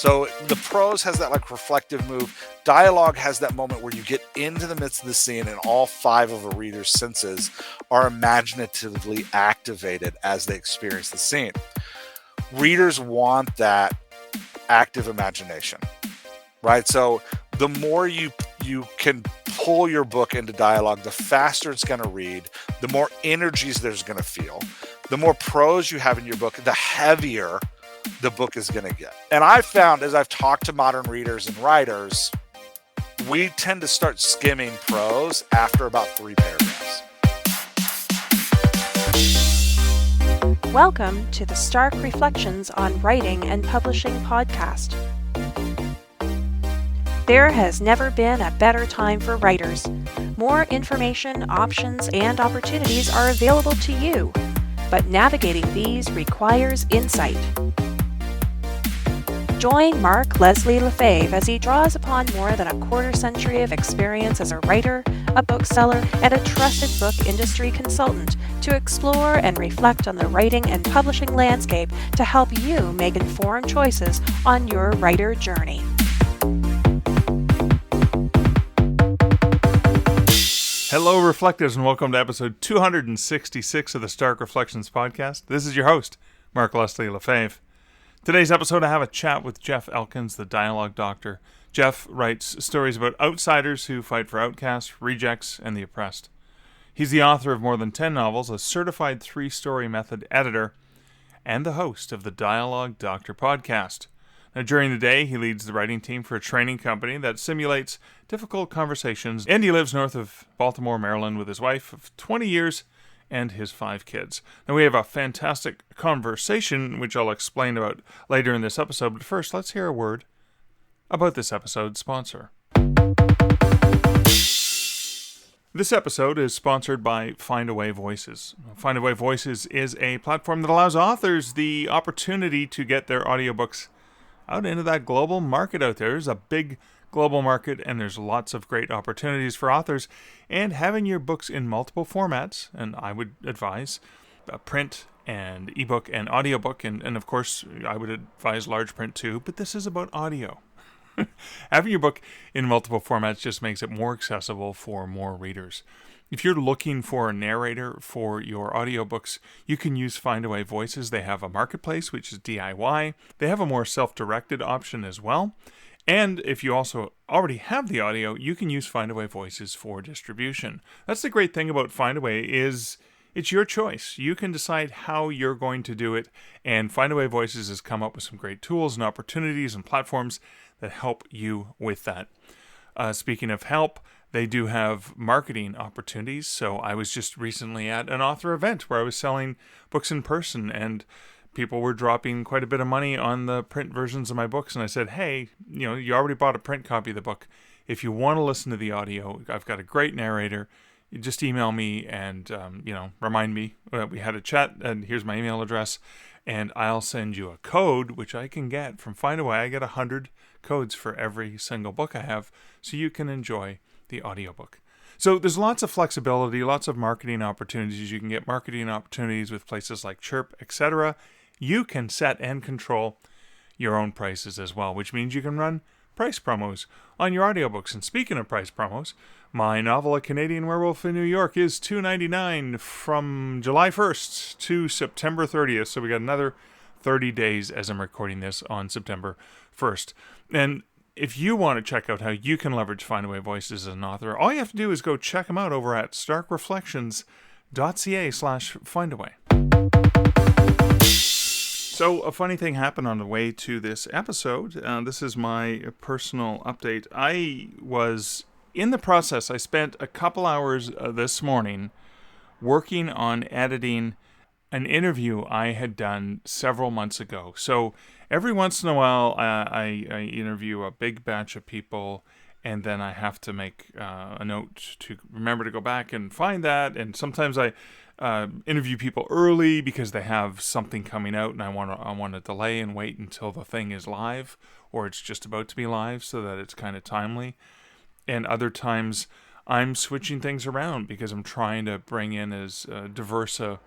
So the prose has that like reflective move. Dialogue has that moment where you get into the midst of the scene and all 5 of a reader's senses are imaginatively activated as they experience the scene. Readers want that active imagination, right? So the more you can pull your book into dialogue, the faster it's going to read, the more energies there's going to feel, the more prose you have in your book, the heavier the book is going to get. And I've found, as I've talked to modern readers and writers, we tend to start skimming prose after about 3 paragraphs. Welcome to the Stark Reflections on Writing and Publishing podcast. There has never been a better time for writers. More information, options, and opportunities are available to you, but navigating these requires insight. Join Mark Leslie Lefebvre as he draws upon more than a quarter century of experience as a writer, a bookseller, and a trusted book industry consultant to explore and reflect on the writing and publishing landscape to help you make informed choices on your writer journey. Hello, Reflectors, and welcome to episode 266 of the Stark Reflections podcast. This is your host, Mark Leslie Lefebvre. Today's episode, I have a chat with Jeff Elkins, the dialogue doctor. Jeff writes stories about outsiders who fight for outcasts, rejects, and the oppressed. He's the author of more than 10 novels, a certified 3-story method editor, and the host of the Dialogue Doctor podcast. Now, during the day, he leads the writing team for a training company that simulates difficult conversations, and he lives north of Baltimore, Maryland, with his wife of 20 years and his 5 kids. Now, we have a fantastic conversation, which I'll explain about later in this episode, but first, let's hear a word about this episode's sponsor. This episode is sponsored by Findaway Voices. Findaway Voices is a platform that allows authors the opportunity to get their audiobooks out into that global market out there. There's a big global market, and there's lots of great opportunities for authors. And having your books in multiple formats, and I would advise print and ebook and audiobook, and of course, I would advise large print too, but this is about audio. Having your book in multiple formats just makes it more accessible for more readers. If you're looking for a narrator for your audiobooks, you can use Findaway Voices. They have a marketplace, which is DIY. They have a more self-directed option as well. And if you also already have the audio, you can use Findaway Voices for distribution. That's the great thing about Findaway is it's your choice. You can decide how you're going to do it, and Findaway Voices has come up with some great tools and opportunities and platforms that help you with that. Speaking of help, they do have marketing opportunities. So I was just recently at an author event where I was selling books in person, and people were dropping quite a bit of money on the print versions of my books. And I said, hey, you already bought a print copy of the book. If you want to listen to the audio, I've got a great narrator. You just email me and, remind me that we had a chat, and here's my email address, and I'll send you a code, which I can get from Findaway. I get 100 codes for every single book I have, so you can enjoy the audiobook. So there's lots of flexibility, lots of marketing opportunities. You can get marketing opportunities with places like Chirp, etc. You can set and control your own prices as well, which means you can run price promos on your audiobooks. And speaking of price promos, my novel, A Canadian Werewolf in New York, is $2.99 from July 1st to September 30th. So we got another 30 days as I'm recording this on September 1st. And if you want to check out how you can leverage Findaway Voices as an author, all you have to do is go check them out over at starkreflections.ca/Findaway. So a funny thing happened on the way to this episode. This is my personal update. I was in the process. I spent a couple hours this morning working on editing an interview I had done several months ago. So every once in a while, I interview a big batch of people, and then I have to make a note to remember to go back and find that. And sometimes I interview people early because they have something coming out, and I want to delay and wait until the thing is live, or it's just about to be live, so that it's kind of timely. And other times, I'm switching things around because I'm trying to bring in as diverse a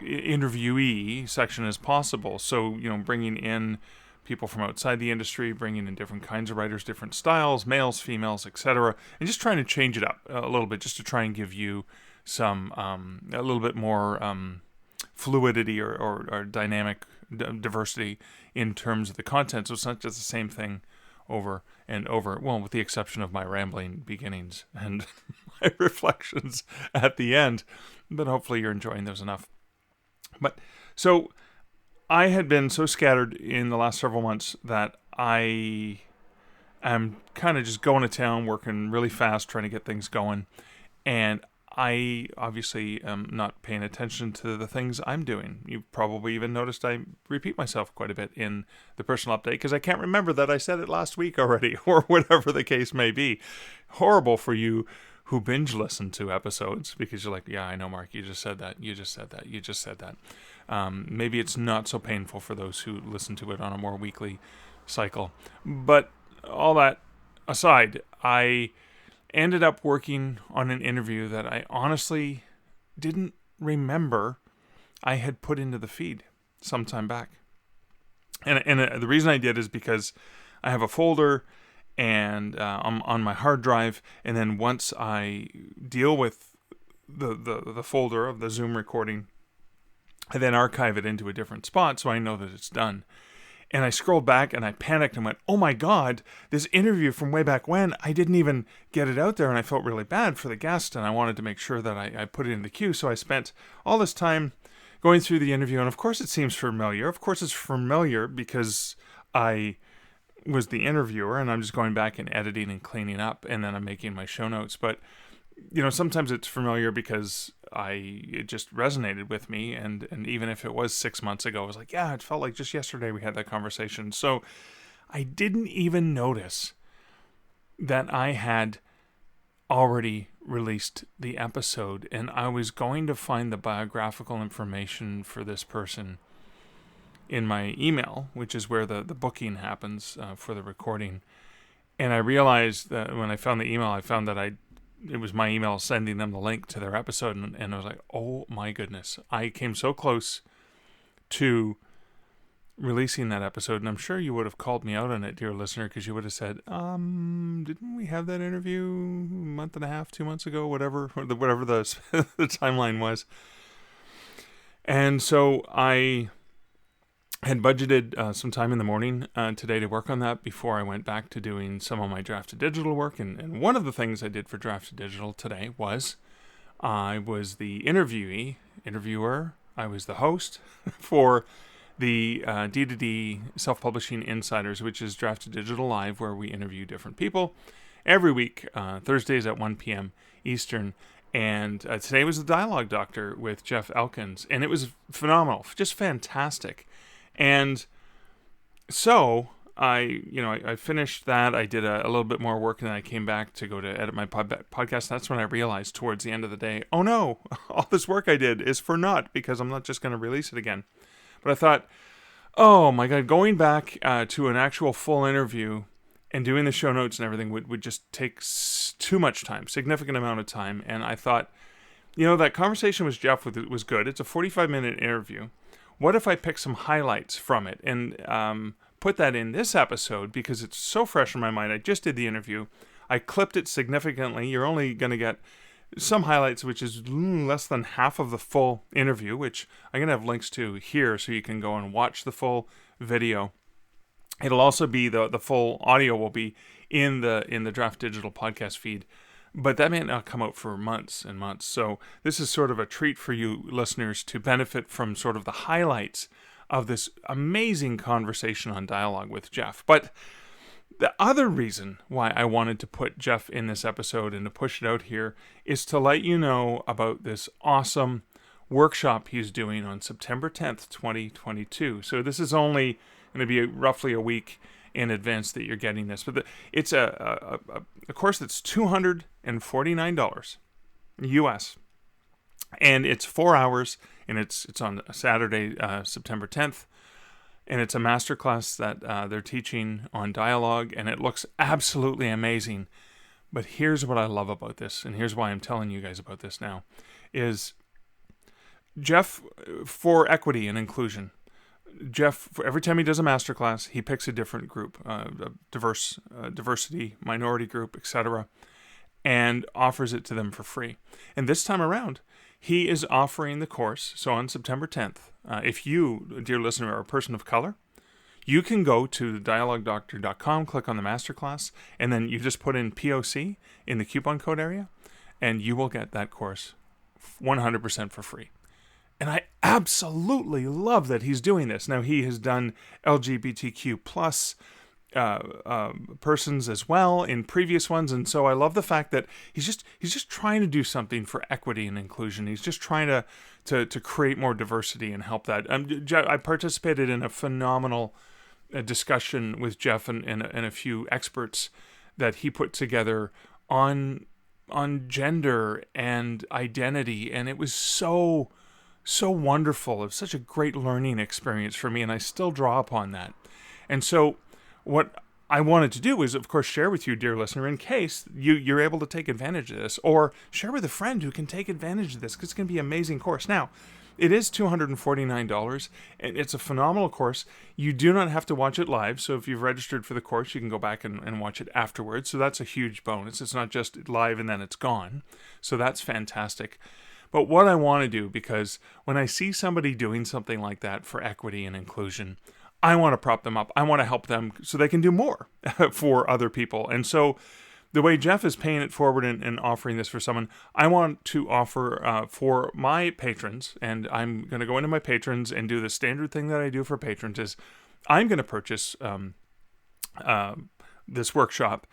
interviewee section as possible. So, bringing in people from outside the industry, bringing in different kinds of writers, different styles, males, females, etc., and just trying to change it up a little bit, just to try and give you some a little bit more fluidity or dynamic diversity in terms of the content. So it's not just the same thing over and over, well, with the exception of my rambling beginnings and my reflections at the end, but hopefully you're enjoying those enough. But so I had been so scattered in the last several months that I am kind of just going to town, working really fast, trying to get things going. And I obviously am not paying attention to the things I'm doing. You've probably even noticed I repeat myself quite a bit in the personal update because I can't remember that I said it last week already, or whatever the case may be. Horrible for you who binge listen to episodes because you're like, yeah, I know, Mark, you just said that, you just said that, you just said that. Maybe it's not so painful for those who listen to it on a more weekly cycle. But all that aside, I ended up working on an interview that I honestly didn't remember I had put into the feed some time back. And the reason I did is because I have a folder and on my hard drive, and then once I deal with the folder of the Zoom recording, I then archive it into a different spot so I know that it's done. And I scrolled back and I panicked and went, oh my God, this interview from way back when, I didn't even get it out there, and I felt really bad for the guest, and I wanted to make sure that I put it in the queue. So I spent all this time going through the interview, and of course it seems familiar. Of course it's familiar because I was the interviewer, and I'm just going back and editing and cleaning up, and then I'm making my show notes. But sometimes it's familiar because it just resonated with me, and even if it was 6 months ago, I was like, yeah, it felt like just yesterday we had that conversation. So I didn't even notice that I had already released the episode, and I was going to find the biographical information for this person in my email, which is where the booking happens for the recording. And I realized that when I found the email, I found that it was my email sending them the link to their episode, and I was like, oh my goodness, I came so close to releasing that episode, and I'm sure you would have called me out on it, dear listener, because you would have said, didn't we have that interview a month and a half, 2 months ago, whatever the the timeline was. And so I had budgeted some time in the morning today to work on that before I went back to doing some of my Draft to Digital work. And one of the things I did for Draft to Digital today was I was the interviewer. I was the host for the D2D Self-Publishing Insiders, which is Draft to Digital Live, where we interview different people every week, Thursdays at 1 p.m. Eastern. And today was the Dialogue Doctor with Jeff Elkins, and it was phenomenal, just fantastic. And so I finished that. I did a little bit more work, and then I came back to go to edit my podcast. That's when I realized towards the end of the day, oh no, all this work I did is for naught because I'm not just going to release it again. But I thought, oh my God, going back to an actual full interview and doing the show notes and everything would just take too much time, significant amount of time. And I thought, that conversation with Jeff was good. It's a 45-minute interview. What if I pick some highlights from it and put that in this episode because it's so fresh in my mind? I just did the interview. I clipped it significantly. You're only going to get some highlights, which is less than half of the full interview, which I'm going to have links to here so you can go and watch the full video. It'll also be the full audio will be in the Draft Digital podcast feed, but that may not come out for months and months. So this is sort of a treat for you listeners to benefit from sort of the highlights of this amazing conversation on Dialogue with Jeff. But the other reason why I wanted to put Jeff in this episode and to push it out here is to let you know about this awesome workshop he's doing on September 10th, 2022. So this is only going to be roughly a week in advance that you're getting this. But it's a course that's $249 US. And it's 4 hours, and it's on Saturday, September 10th. And it's a masterclass that they're teaching on dialogue, and it looks absolutely amazing. But here's what I love about this, and here's why I'm telling you guys about this now, is Jeff, for equity and inclusion, Jeff, for every time he does a masterclass, he picks a different group, a diversity, minority group, etc., and offers it to them for free. And this time around, he is offering the course. So on September 10th, if you, dear listener, are a person of color, you can go to dialoguedoctor.com, click on the masterclass, and then you just put in POC in the coupon code area, and you will get that course 100% for free. And I absolutely love that he's doing this. Now, he has done LGBTQ plus persons as well in previous ones, and so I love the fact that he's just trying to do something for equity and inclusion. He's just trying to create more diversity and help that. I participated in a phenomenal discussion with Jeff and a few experts that he put together on gender and identity, and it was so wonderful. It was such a great learning experience for me, and I still draw upon that. And so what I wanted to do is, of course, share with you, dear listener, in case you're able to take advantage of this, or share with a friend who can take advantage of this, because it's going to be an amazing course. Now, it is $249, and it's a phenomenal course. You do not have to watch it live, so if you've registered for the course, you can go back and watch it afterwards, so that's a huge bonus. It's not just live and then it's gone, so that's fantastic. But what I want to do, because when I see somebody doing something like that for equity and inclusion, I want to prop them up. I want to help them so they can do more for other people. And so the way Jeff is paying it forward and offering this for someone, I want to offer for my patrons, and I'm going to go into my patrons and do the standard thing that I do for patrons is I'm going to purchase this workshop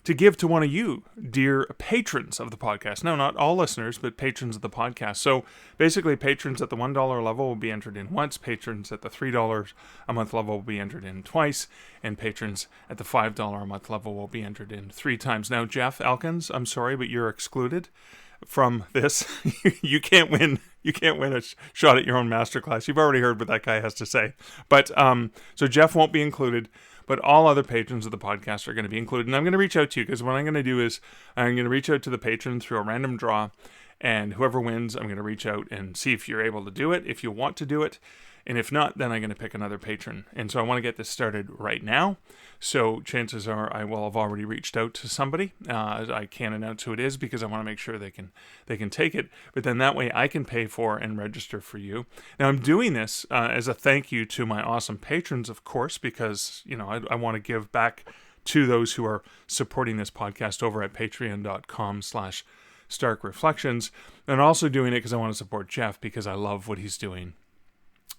to give to one of you, dear patrons of the podcast. No, not all listeners, but patrons of the podcast. So basically, patrons at the $1 level will be entered in once, patrons at the $3 a month level will be entered in twice, and patrons at the $5 a month level will be entered in 3 times. Now, Jeff Elkins, I'm sorry, but you're excluded from this. You can't win. You can't win a shot at your own masterclass. You've already heard what that guy has to say. But so Jeff won't be included. But all other patrons of the podcast are going to be included. And I'm going to reach out to you, because what I'm going to do is I'm going to reach out to the patrons through a random draw. And whoever wins, I'm going to reach out and see if you're able to do it, if you want to do it. And if not, then I'm going to pick another patron. And so I want to get this started right now. So chances are I will have already reached out to somebody. I can't announce who it is because I want to make sure they can take it. But then that way I can pay for and register for you. Now I'm doing this as a thank you to my awesome patrons, of course, because I want to give back to those who are supporting this podcast over at patreon.com/starkreflections. And also doing it because I want to support Jeff, because I love what he's doing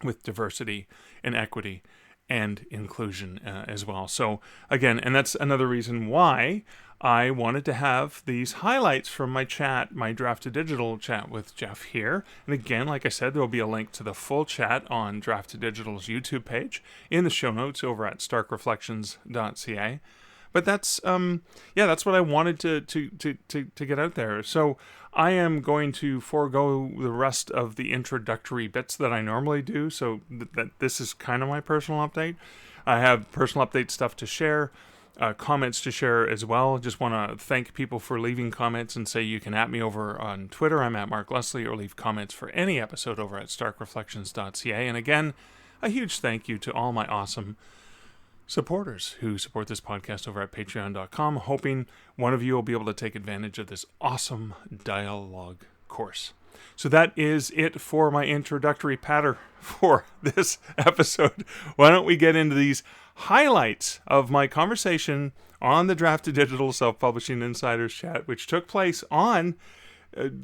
with diversity and equity and inclusion as well. So again, and that's another reason why I wanted to have these highlights from my chat, my Draft to Digital chat with Jeff here. And again, like I said, there will be a link to the full chat on Draft to Digital's YouTube page in the show notes over at starkreflections.ca. But that's that's what I wanted to get out there. So I am going to forego the rest of the introductory bits that I normally do. So that this is kind of my personal update. I have personal update stuff to share, comments to share as well. Just want to thank people for leaving comments and say you can at me over on Twitter. I'm at Mark Leslie, or leave comments for any episode over at starkreflections.ca. And again, a huge thank you to all my awesome supporters who support this podcast over at patreon.com, hoping one of you will be able to take advantage of this awesome dialogue course. So that is it for my introductory patter for this episode. Why don't we get into these highlights of my conversation on the Draft to Digital Self-Publishing Insiders chat, which took place on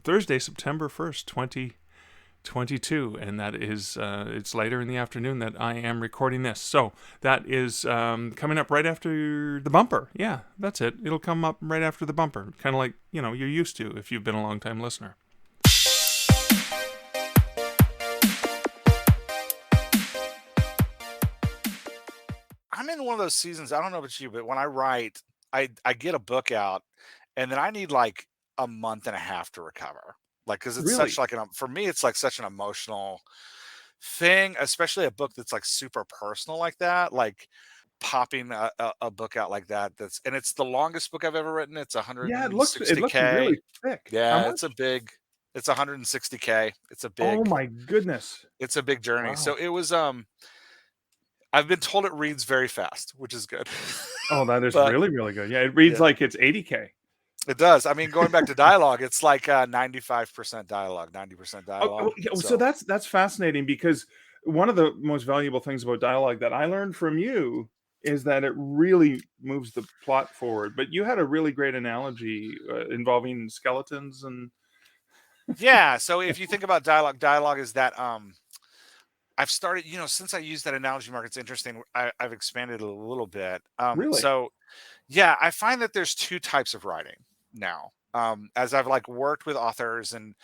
Thursday, September 1st, 2022, and that is it's later in the afternoon that I am recording this. So that is coming up right after the bumper. Yeah, that's it. It'll come up right after the bumper, kind of like you're used to if you've been a long-time listener. I'm in one of those seasons. I don't know about you, but when I write, I get a book out, and then I need like a month and a half to recover. Like, because it's Really? such like for me, it's like such an emotional thing, especially a book that's like super personal like that. Like popping a book out like that. And it's the longest book I've ever written. It's Yeah, it looks 160K. really thick. How Yeah, much? it's 160K. Oh my goodness. It's a big journey. Wow. So it was I've been told it reads very fast, which is good. Oh, that is But really, really good. Yeah, it reads yeah, like it's 80K. it does. I mean, going back to dialogue, it's like 95% dialogue, 90% Oh, dialogue. yeah, so So that's fascinating because one of the most valuable things about dialogue that I learned from you is that it really moves the plot forward. But you had a really great analogy involving skeletons and yeah. So if you think about dialogue, dialogue is that I've started, since I used that analogy, Mark, it's interesting. I've expanded it a little bit. really, So yeah, I find that there's two types of writing now. As I've like worked with authors and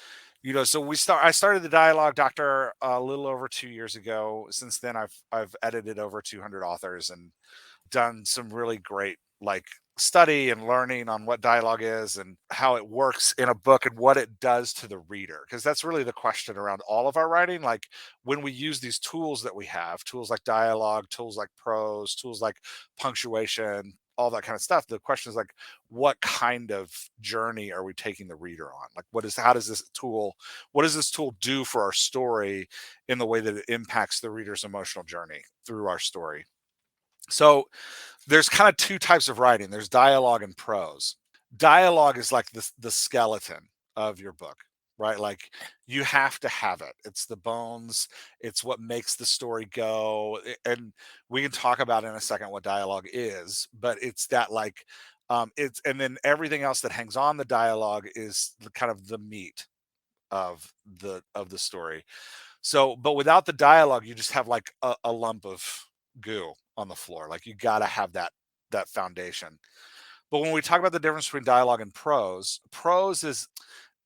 so I started the dialogue doctor a little over 2 years ago. Since then I've edited over 200 authors and done some really great like study and learning on what dialogue is and how it works in a book and what it does to the reader, because that's really the question around all of our writing. Like when we use these tools that we have, tools like dialogue, tools like prose, tools like punctuation, all that kind of stuff, the question is like, what kind of journey are we taking the reader on? Like what does this tool do for our story in the way that it impacts the reader's emotional journey through our story? So there's kind of two types of writing. There's dialogue and prose. Dialogue is like the skeleton of your book, right? Like you have to have it. It's the bones. It's what makes the story go. And we can talk about in a second what dialogue is, but it's that like it's and then everything else that hangs on the dialogue is the kind of the meat of the story. So, but without the dialogue, you just have like a lump of goo on the floor. Like you got to have that foundation. But when we talk about the difference between dialogue and prose, prose is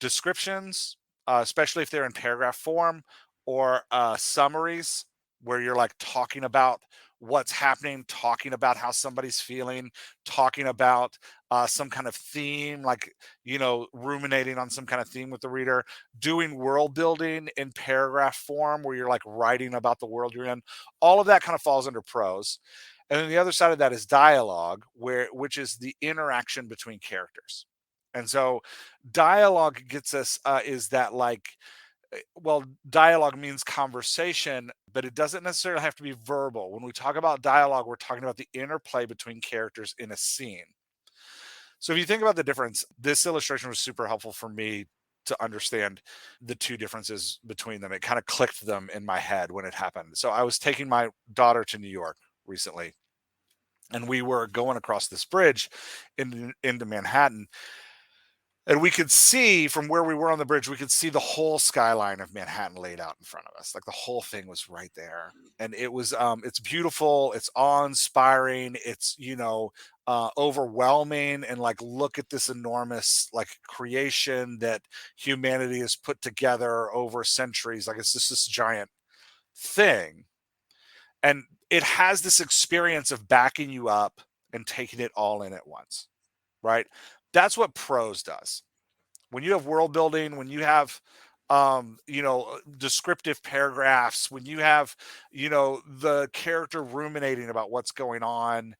descriptions, especially if they're in paragraph form, or summaries where you're like talking about what's happening, talking about how somebody's feeling, talking about some kind of theme, like, ruminating on some kind of theme with the reader, doing world building in paragraph form where you're like writing about the world you're in. All of that kind of falls under prose. And then the other side of that is dialogue, which is the interaction between characters. And so dialogue gets us is that like well, dialogue means conversation, but it doesn't necessarily have to be verbal. When we talk about dialogue, we're talking about the interplay between characters in a scene. So if you think about the difference, this illustration was super helpful for me to understand the two differences between them. It kind of clicked them in my head when it happened. So I was taking my daughter to New York recently, and we were going across this bridge into Manhattan, and we could see from where we were on the bridge, we could see the whole skyline of Manhattan laid out in front of us. Like the whole thing was right there. And it was it's beautiful, it's awe-inspiring, it's overwhelming, and like look at this enormous like creation that humanity has put together over centuries. Like it's just this giant thing. And it has this experience of backing you up and taking it all in at once, right? That's what prose does. When you have world building, when you have descriptive paragraphs, when you have the character ruminating about what's going on,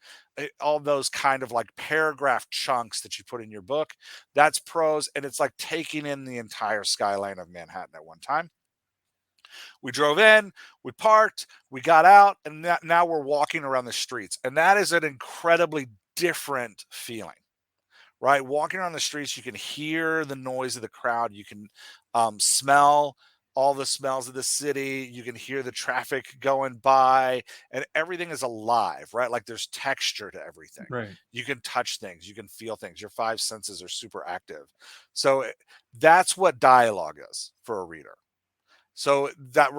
all those kind of like paragraph chunks that you put in your book, that's prose. And it's like taking in the entire skyline of Manhattan at one time. We drove in, we parked, we got out, and now we're walking around the streets, and that is an incredibly different feeling, right? Walking around the streets, you can hear the noise of the crowd. You can smell all the smells of the city. You can hear the traffic going by, and everything is alive, right? Like there's texture to everything. right? You can touch things, you can feel things. Your five senses are super active. So that's what dialogue is for a reader. So that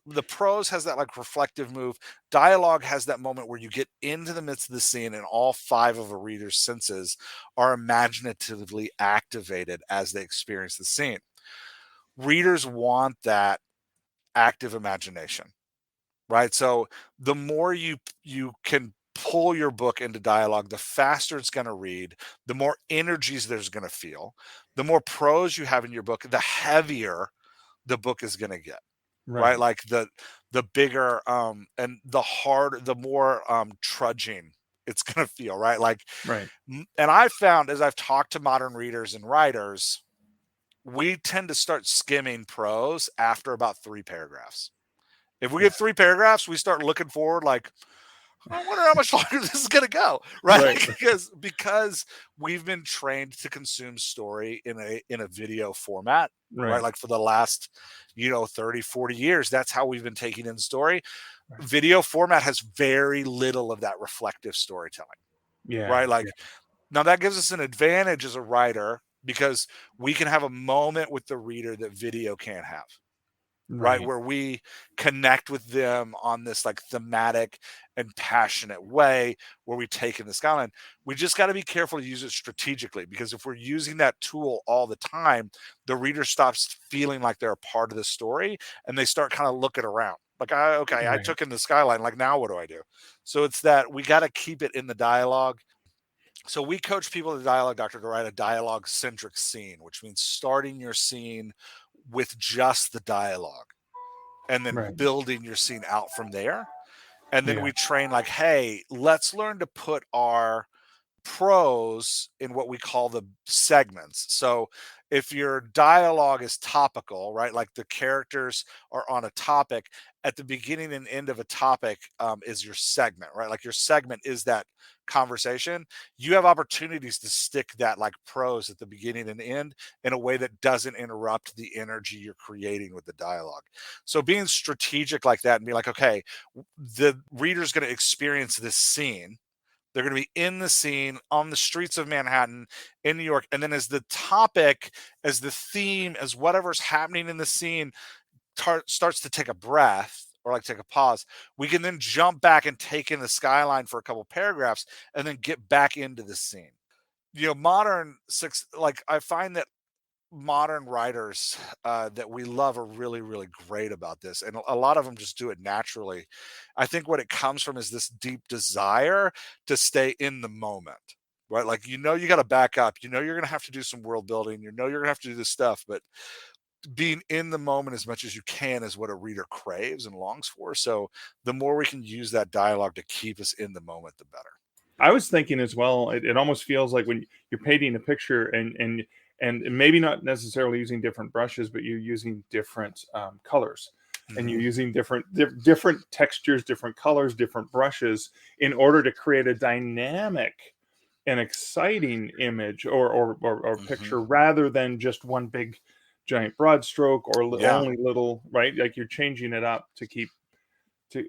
the prose has that like reflective move. Dialogue has that moment where you get into the midst of the scene and all five of a reader's senses are imaginatively activated as they experience the scene. Readers want that active imagination, right? So the more you can pull your book into dialogue, the faster it's going to read, the more energies there's going to feel, the more prose you have in your book, the heavier the book is going to get, right? Right, Like the bigger and the more trudging it's going to feel, right? Like right. and I found as I've talked to modern readers and writers, we tend to start skimming prose after about 3 paragraphs. If we get 3 paragraphs, we start looking forward like, I wonder how much longer this is going to go, right? because we've been trained to consume story in a video format, right? Like for the last 30, 40 years, that's how we've been taking in story. Video format has very little of that reflective storytelling, right? Like now that gives us an advantage as a writer because we can have a moment with the reader that video can't have. Right, where we connect with them on this like thematic and passionate way where we take in the skyline. We just got to be careful to use it strategically, because if we're using that tool all the time, the reader stops feeling like they're a part of the story and they start kind of looking around like, I took in the skyline, like now what do I do? So it's that we got to keep it in the dialogue. So we coach people at the Dialogue Doctor to write a dialogue-centric scene, which means starting your scene with just the dialogue and then building your scene out from there. And then we train like, hey, let's learn to put our prose in what we call the segments. So if your dialogue is topical, right, like the characters are on a topic, at the beginning and end of a topic is your segment, right? Like your segment is that conversation. You have opportunities to stick that like prose at the beginning and end in a way that doesn't interrupt the energy you're creating with the dialogue. So being strategic like that and be like, okay, the reader's going to experience this scene. They're going to be in the scene on the streets of Manhattan in New York. And then as the topic, as the theme, as whatever's happening in the scene starts to take a breath or like take a pause, we can then jump back and take in the skyline for a couple paragraphs and then get back into the scene. I find that modern writers that we love are really, really great about this. And a lot of them just do it naturally. I think what it comes from is this deep desire to stay in the moment, right? Like, you got to back up, you're going to have to do some world building, you're going to have to do this stuff, but being in the moment as much as you can is what a reader craves and longs for. So the more we can use that dialogue to keep us in the moment, the better. I was thinking as well, it almost feels like when you're painting a picture and maybe not necessarily using different brushes, but you're using different colors, and you're using different textures, different colors, different brushes in order to create a dynamic and exciting image or picture, rather than just one big giant broad stroke or only little, right? Like you're changing it up to keep the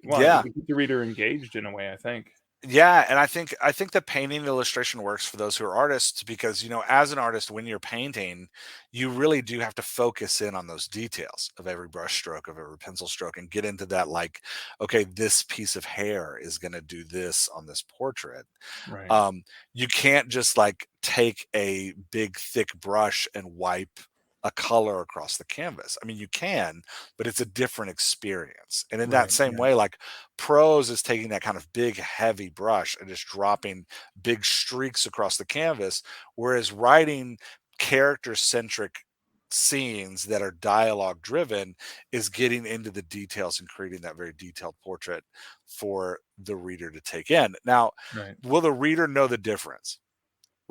reader engaged in a way, I think. Yeah, and I think the painting illustration works for those who are artists because, as an artist, when you're painting, you really do have to focus in on those details of every brush stroke, of every pencil stroke, and get into that like, okay, this piece of hair is going to do this on this portrait. Right. You can't just like take a big thick brush and wipe a color across the canvas. I mean, you can, but it's a different experience. And in that same way, like prose is taking that kind of big, heavy brush and just dropping big streaks across the canvas, whereas writing character-centric scenes that are dialogue driven is getting into the details and creating that very detailed portrait for the reader to take in. Now, will the reader know the difference?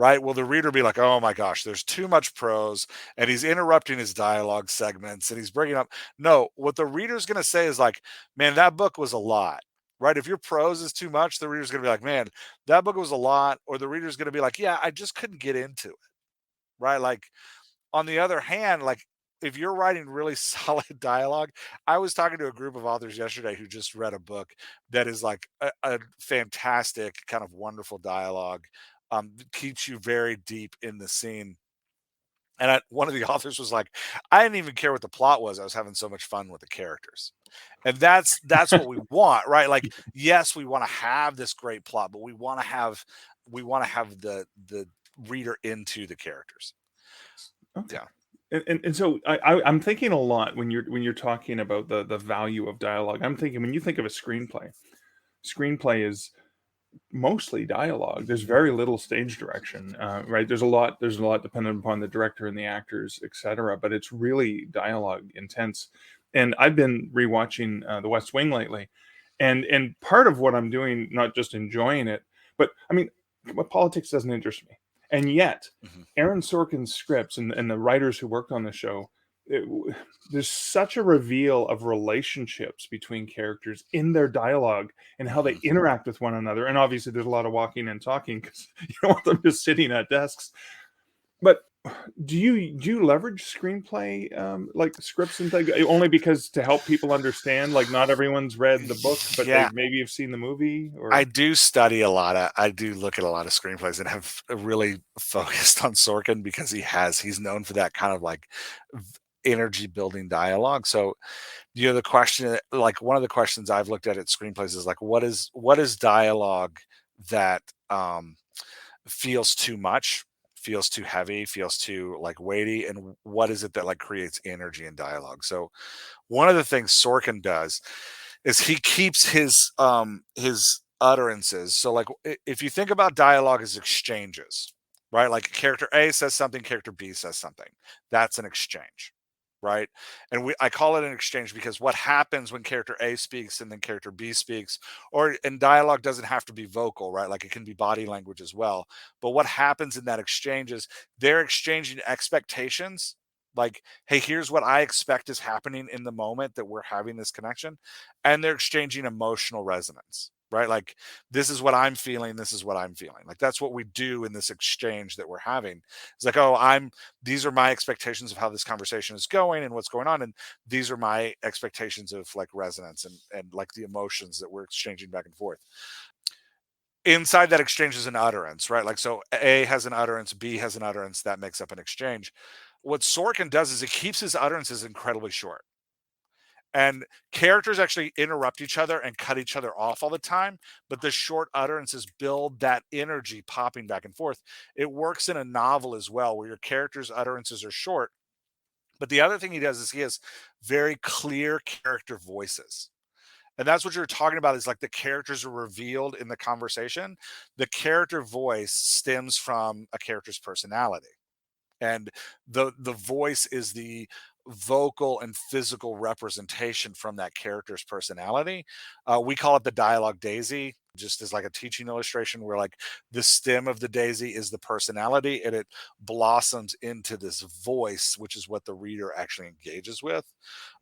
Right? Will the reader be like, oh my gosh, there's too much prose and he's interrupting his dialogue segments and he's bringing up. No, what the reader's going to say is like, man, that book was a lot, right? If your prose is too much, the reader's going to be like, man, that book was a lot. Or the reader's going to be like, yeah, I just couldn't get into it. Right? Like, on the other hand, like, if you're writing really solid dialogue, I was talking to a group of authors yesterday who just read a book that is like a fantastic kind of wonderful dialogue. Keeps you very deep in the scene. And one of the authors was like, I didn't even care what the plot was. I was having so much fun with the characters. And that's what we want, right? Like, yes, we want to have this great plot, but we want to have the reader into the characters. Okay. Yeah. And so I'm thinking a lot when you're talking about the value of dialogue. I'm thinking when you think of a screenplay is mostly dialogue. There's very little stage direction, right? There's a lot dependent upon the director and the actors, etc. But it's really dialogue intense. And I've been rewatching The West Wing lately, and part of what I'm doing, not just enjoying it, but I mean, politics doesn't interest me. And yet, Aaron Sorkin's scripts and the writers who worked on the show, there's such a reveal of relationships between characters in their dialogue and how they Mhm. interact with one another. And obviously, there's a lot of walking and talking because you don't want them just sitting at desks. But do you leverage screenplay, like scripts and things, only because to help people understand? Like, not everyone's read the book, but they Yeah, maybe have seen the movie, I or do study a lot of I do look at a lot of screenplays and have really focused on Sorkin because he's known for that kind of like energy building dialogue. So, the question, like one of the questions I've looked at screenplays is like what is dialogue that feels too much, feels too heavy, feels too like weighty, and what is it that like creates energy in dialogue? So one of the things Sorkin does is he keeps his utterances. So like if you think about dialogue as exchanges, right? Like character A says something, character B says something. That's an exchange, right? And I call it an exchange because what happens when character A speaks and then character B speaks, or and dialogue doesn't have to be vocal, right? Like it can be body language as well. But what happens in that exchange is they're exchanging expectations, like, hey, here's what I expect is happening in the moment that we're having this connection. And they're exchanging emotional resonance, right? Like, this is what I'm feeling. This is what I'm feeling. Like, that's what we do in this exchange that we're having. It's like, oh, these are my expectations of how this conversation is going and what's going on. And these are my expectations of like resonance and like the emotions that we're exchanging back and forth. Inside that exchange is an utterance, right? Like, so A has an utterance, B has an utterance, that makes up an exchange. What Sorkin does is it keeps his utterances incredibly short. And characters actually interrupt each other and cut each other off all the time, but the short utterances build that energy popping back and forth. It works in a novel as well, where your characters' utterances are short. But the other thing he does is he has very clear character voices. And that's what you're talking about, is like the characters are revealed in the conversation. The character voice stems from a character's personality, and the voice is the vocal and physical representation from that character's personality. We call it the dialogue daisy, just as like a teaching illustration, where like the stem of the daisy is the personality and it blossoms into this voice, which is what the reader actually engages with.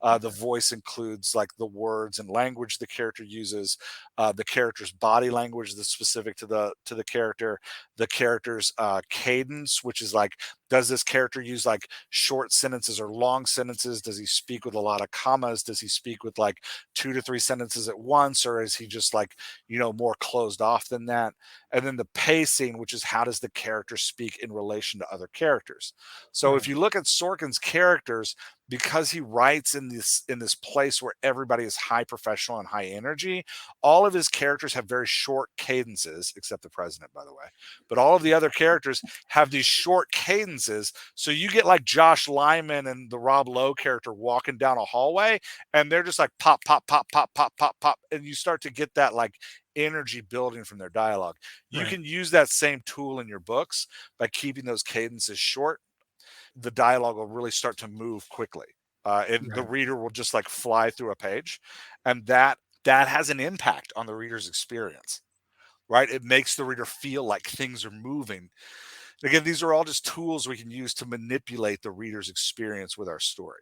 The voice includes like the words and language the character uses, the character's body language that's specific to the character, the character's cadence, which is like, does this character use like short sentences or long sentences? Does he speak with a lot of commas? Does he speak with like 2 to 3 sentences at once? Or is he just like, more closed off than that? And then the pacing, which is how does the character speak in relation to other characters? So if right, you look at Sorkin's characters, because he writes in this place where everybody is high professional and high energy, all of his characters have very short cadences, except the president, by the way. But all of the other characters have these short cadences. So you get like Josh Lyman and the Rob Lowe character walking down a hallway, and they're just like pop, pop, pop, pop, pop, pop, pop. And you start to get that like energy building from their dialogue. You right, can use that same tool in your books by keeping those cadences short. The dialogue will really start to move quickly. And the right. reader will just like fly through a page. And that has an impact on the reader's experience, right? It makes the reader feel like things are moving. Again, these are all just tools we can use to manipulate the reader's experience with our story.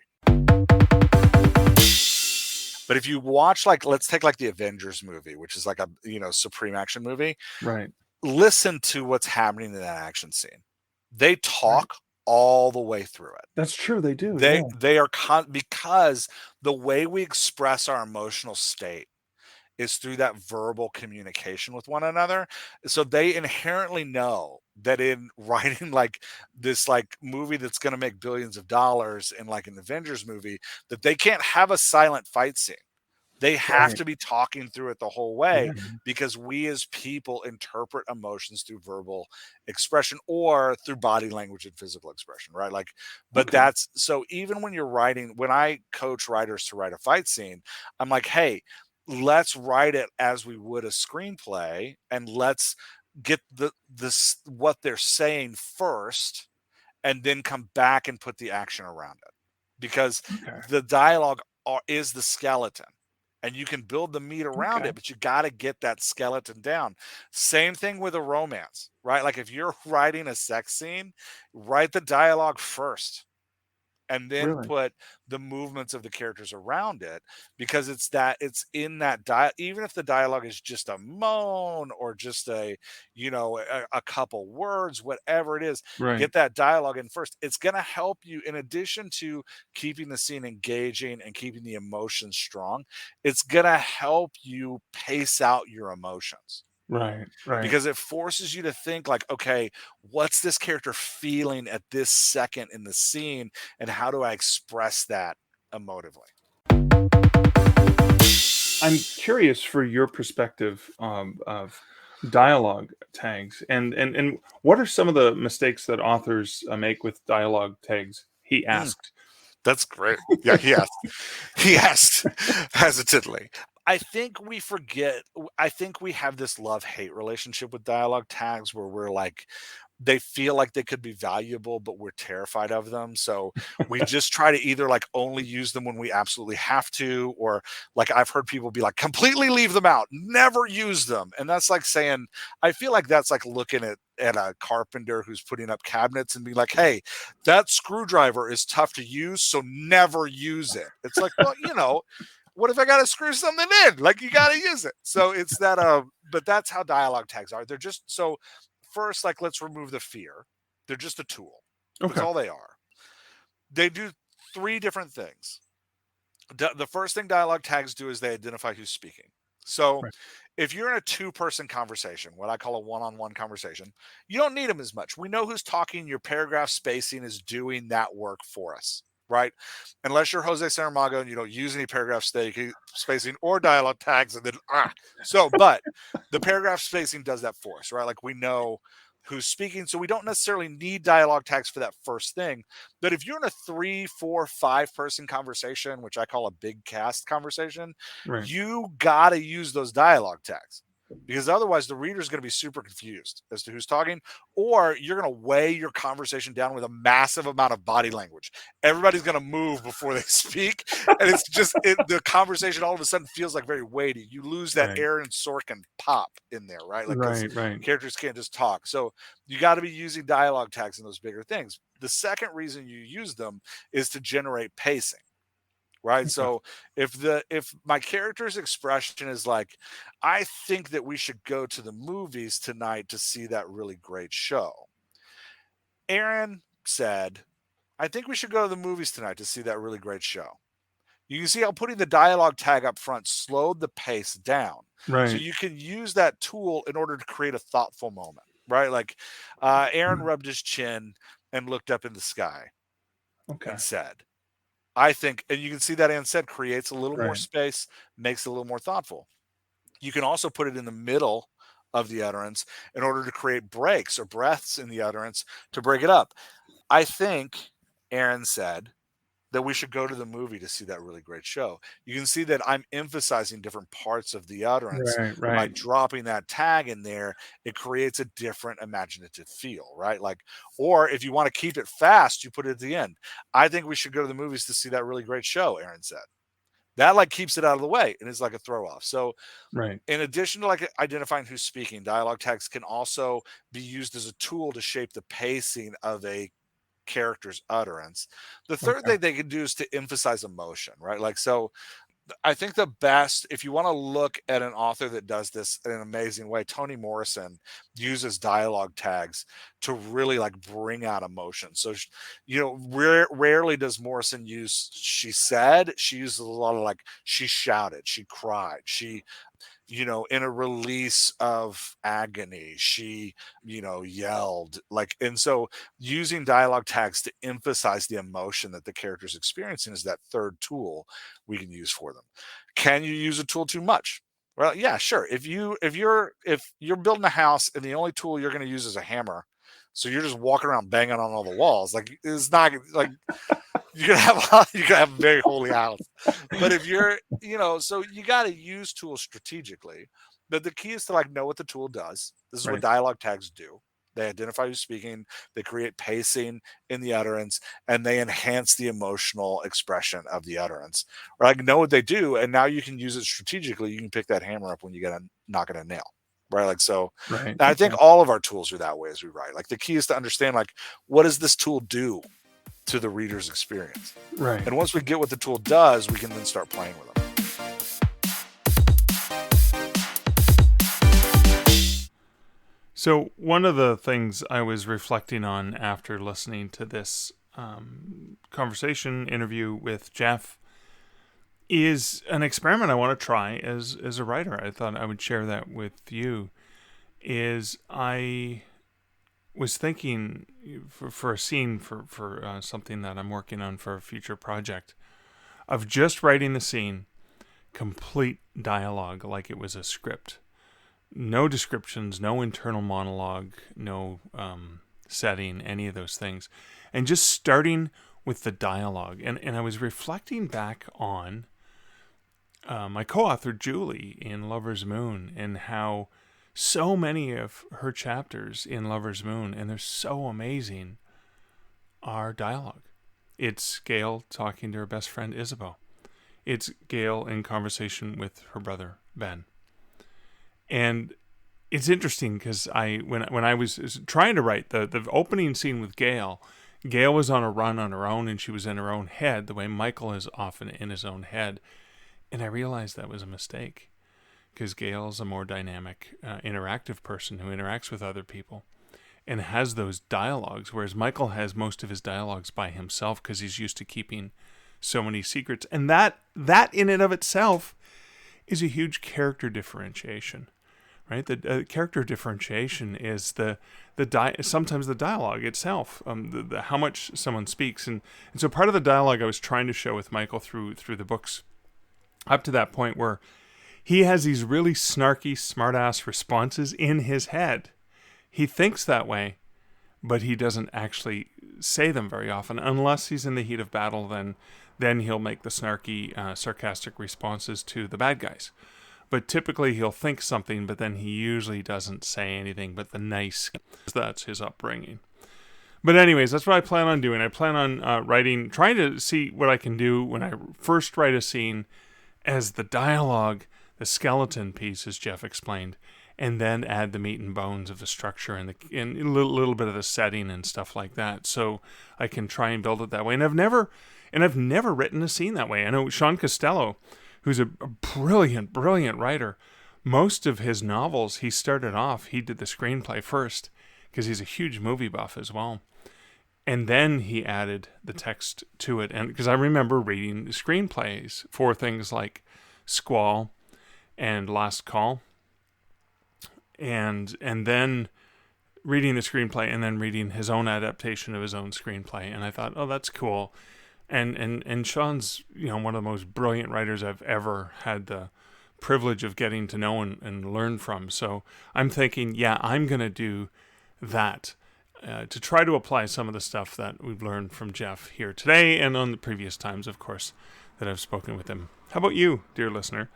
But if you watch, like, let's take like the Avengers movie, which is like a, supreme action movie, Right. listen to what's happening in that action scene. They Right. talk all the way through it. That's true, they do, They yeah. they are because the way we express our emotional state is through that verbal communication with one another. So they inherently know that in writing like this like movie that's going to make billions of dollars in like an Avengers movie, that they can't have a silent fight scene. They have Right. to be talking through it the whole way, Yeah, because we as people interpret emotions through verbal expression or through body language and physical expression, right? Like, but okay. that's so even when you're writing, when I coach writers to write a fight scene, I'm like, hey, let's write it as we would a screenplay, and let's get this what they're saying first, and then come back and put the action around it, because Okay. the dialogue is the skeleton, and you can build the meat around Okay. it, but you got to get that skeleton down. Same thing with a romance, right? Like if you're writing a sex scene, write the dialogue first, and then Really? put the movements of the characters around it, because it's in that even if the dialogue is just a moan or just a couple words, whatever it is, Right. get that dialogue in first. It's going to help you, in addition to keeping the scene engaging and keeping the emotions strong, it's going to help you pace out your emotions, Right. Right. because it forces you to think like, okay, what's this character feeling at this second in the scene, and how do I express that emotively? I'm curious for your perspective of dialogue tags, and what are some of the mistakes that authors make with dialogue tags? He Mm, asked. that's great. Yeah, he asked hesitantly. I think we forget. I think we have this love-hate relationship with dialogue tags, where we're like, they feel like they could be valuable, but we're terrified of them. So we just try to either like only use them when we absolutely have to, or like I've heard people be like, completely leave them out, never use them. And that's like saying, I feel like that's like looking at a carpenter who's putting up cabinets and be like, hey, that screwdriver is tough to use, so never use it. It's like, well, what if I got to screw something in? Like, you got to use it. So it's that, but that's how dialogue tags are. They're just so, first, like, let's remove the fear. They're just a tool. That's Okay. all they are. They do three different things. The first thing dialogue tags do is they identify who's speaking. So Right. if you're in a two-person conversation, what I call a one-on-one conversation, you don't need them as much. We know who's talking. Your paragraph spacing is doing that work for us, right? Unless you're Jose Saramago and you don't use any paragraph spacing or dialogue tags, and then but the paragraph spacing does that for us, right? Like, we know who's speaking, so we don't necessarily need dialogue tags for that first thing. But if you're in a 3, 4, 5-person conversation, which I call a big cast conversation, Right. you gotta use those dialogue tags, because otherwise the reader's going to be super confused as to who's talking, or you're going to weigh your conversation down with a massive amount of body language. Everybody's going to move before they speak, and it's just the conversation all of a sudden feels like very weighty. You lose that Right. Aaron Sorkin pop in there, right? Like, because Right. characters can't just talk. So you got to be using dialogue tags in those bigger things. The second reason you use them is to generate pacing, right? Okay. So if my character's expression is like, I think that we should go to the movies tonight to see that really great show. Aaron said, I think we should go to the movies tonight to see that really great show. You can see how putting the dialogue tag up front slowed the pace down. So Right. you can use that tool in order to create a thoughtful moment, right? Like, Aaron rubbed his chin and looked up in the sky Okay. and said, I think, and you can see that and said creates a little more Right. space, makes it a little more thoughtful. You can also put it in the middle of the utterance in order to create breaks or breaths in the utterance to break it up. I think Aaron said that we should go to the movie to see that really great show. You can see that I'm emphasizing different parts of the utterance. Right. And by Right. dropping that tag in there, it creates a different imaginative feel, right? Like, or if you want to keep it fast, you put it at the end. I think we should go to the movies to see that really great show, Aaron said. That like keeps it out of the way and is like a throw off. So Right. in addition to like identifying who's speaking, dialogue tags can also be used as a tool to shape the pacing of a character's utterance. The third Okay. thing they can do is to emphasize emotion, right? Like, so I think the best, if you want to look at an author that does this in an amazing way, Toni Morrison uses dialogue tags to really like bring out emotion. So, rarely does Morrison use she said. She uses a lot of like she shouted, she cried, she, in a release of agony, she, yelled, like, and so using dialogue tags to emphasize the emotion that the character's experiencing is that third tool we can use for them. Can you use a tool too much? Well, yeah, sure. If you're building a house and the only tool you're going to use is a hammer, so you're just walking around banging on all the walls, like, it's not like you can have a very holy house. But if you're, so you got to use tools strategically. But the key is to like know what the tool does. This is what Right. dialogue tags do. They identify who's speaking, they create pacing in the utterance, and they enhance the emotional expression of the utterance. Or like know what they do, and now you can use it strategically. You can pick that hammer up when you got to knock it a nail. Right. Like, so Right. I think Okay. all of our tools are that way as we write. Like, the key is to understand, like, what does this tool do? to the reader's experience. Right. And once we get what the tool does, we can then start playing with them. So one of the things I was reflecting on after listening to this conversation interview with Jeff is an experiment I want to try as a writer. I thought I would share that with you. Is I was thinking for a scene for something that I'm working on for a future project, of just writing the scene, complete dialogue like it was a script. No descriptions, no internal monologue, no setting, any of those things. And just starting with the dialogue. And I was reflecting back on my co-author Julie in Lover's Moon, and how so many of her chapters in Lover's Moon, and they're so amazing, are dialogue. It's Gail talking to her best friend Isabeau. It's Gail in conversation with her brother Ben. And it's interesting because when I was trying to write the opening scene with Gail was on a run on her own, and she was in her own head, the way Michael is often in his own head. And I realized that was a mistake, because Gail's a more dynamic, interactive person who interacts with other people and has those dialogues, whereas Michael has most of his dialogues by himself because he's used to keeping so many secrets. And that in and of itself is a huge character differentiation, right? The character differentiation is sometimes the dialogue itself, how much someone speaks. And so part of the dialogue I was trying to show with Michael through the books up to that point, where he has these really snarky, smart-ass responses in his head. He thinks that way, but he doesn't actually say them very often. Unless he's in the heat of battle, then he'll make the snarky, sarcastic responses to the bad guys. But typically he'll think something, but then he usually doesn't say anything but the nice. That's his upbringing. But anyways, that's what I plan on doing. I plan on trying to see what I can do when I first write a scene as the dialogue, the skeleton piece, as Jeff explained, and then add the meat and bones of the structure and a little bit of the setting and stuff like that, so I can try and build it that way. And I've never written a scene that way. I know Sean Costello, who's a brilliant writer, most of his novels, he did the screenplay first, because he's a huge movie buff as well. And then he added the text to it. And because I remember reading the screenplays for things like Squall and Last Call, and then reading the screenplay and then reading his own adaptation of his own screenplay. And I thought, oh, that's cool. And Sean's, one of the most brilliant writers I've ever had the privilege of getting to know and learn from. So I'm thinking, yeah, I'm going to do that. To try to apply some of the stuff that we've learned from Jeff here today and on the previous times, of course, that I've spoken with him. How about you, dear listener?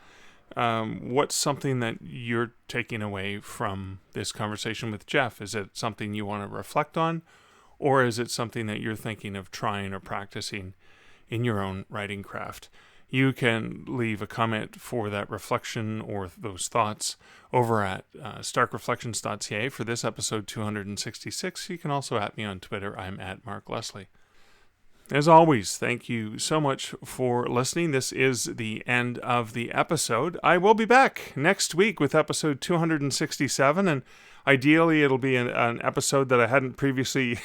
What's something that you're taking away from this conversation with Jeff? Is it something you want to reflect on, or is it something that you're thinking of trying or practicing in your own writing craft? You can leave a comment for that reflection or those thoughts over at starkreflections.ca for this episode 266. You can also at me on Twitter. I'm at Mark Leslie. As always, thank you so much for listening. This is the end of the episode. I will be back next week with episode 267, and ideally it'll be an episode that I hadn't previously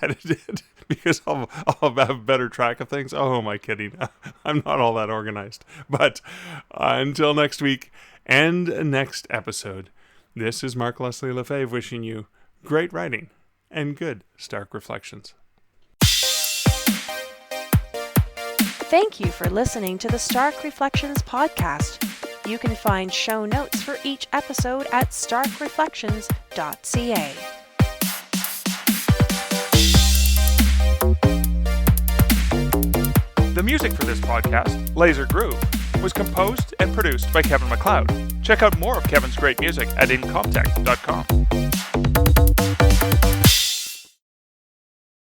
edited, because I'll have better track of things. Oh, am I kidding? I'm not all that organized. But until next week and next episode, this is Mark Leslie Lefebvre wishing you great writing and good Stark Reflections. Thank you for listening to the Stark Reflections podcast. You can find show notes for each episode at starkreflections.ca. The music for this podcast, Laser Groove, was composed and produced by Kevin MacLeod. Check out more of Kevin's great music at incomtech.com.